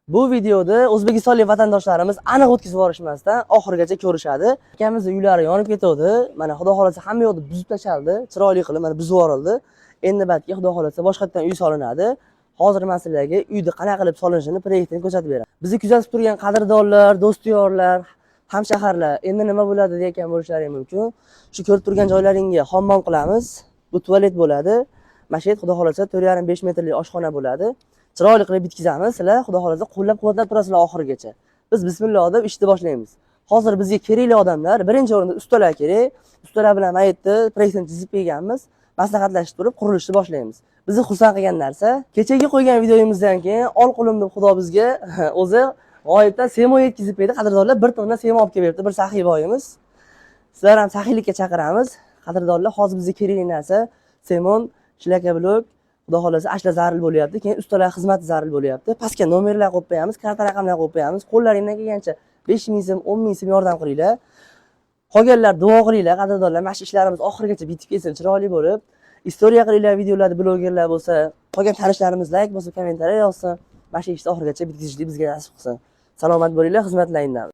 Bu videoda o'zbekistonlik vatandoshlarimiz aniq o'tkazib yuborishmasdan oxirigacha ko'rishadi. Akamizni uylari yonib ketdi. Mana xudo xolasa hamma yoqni buzib tashaldi, chiroyli qilib mana buzib yuborildi. Endi batga xudo xolasa boshqatdan uy solinadi. Hozir men sizlarga uyni qanaqa qilib solinishini proyektini ko'rsatib beraman. Bizni kuzatib turgan qadrdonlar, do'styorlar, hamshaharlar endi nima bo'ladi degan bo'lishlari mumkin. Shu ko'rib turgan joylaringga hammom qilamiz. Bu tualet bo'ladi. Mana shu yer xudo xolasa 4,5 metrli oshxona bo'ladi. Chiroyli qilib bitkizamiz. Sizlar xudo xolasa qo'llab-quvvatlab turasizlar oxirigacha. Biz bismillah deb ishni boshlaymiz. Hozir bizga kerakli odamlar, birinchi o'rinda ustalar kerak. Ustalar bilan maytni proyektini chizib berganmiz. Maslahatlashib turib qurilishni boshlaymiz. Bizni xursand qilgan narsa, kechagi qo'ygan videomizdan keyin ol qo'lim deb Xudo bizga o'zi g'oyibdan semo yetkazib berdi. Qadrdonlar bir tonna semo olib kelib berdi. Bir saxiy boyimiz. Sizlar ham saxiylikka chaqiramiz. Qadrdonlar, hozir bizga kerakli narsa semon, shlaka blok, xudo xolasa ashla zarur bo'lyapti. Keyin ustalar xizmati zarur bo'lyapti. Pastga nomerlar qo'yib qo'yamiz, karta raqamlar qo'yib qo'yamiz. Qo'llaringdan kelgancha 5000 so'm, 10,000 so'm yordam qilinglar. Qolganlar duo qilinglar, qadrdonlar. Mana shu ishlarimiz oxirigacha bitib ketsin, chiroyli bo'lib. Istoriya qilinglar, videolarda blogerlar bo'lsa, qolgan tanishlarimiz like bosib, kommentariya yozsin. Mana shu ishni oxirigacha bitkazishni bizga nasib qilsin. Salomat bo'linglar, xizmatlaringlar.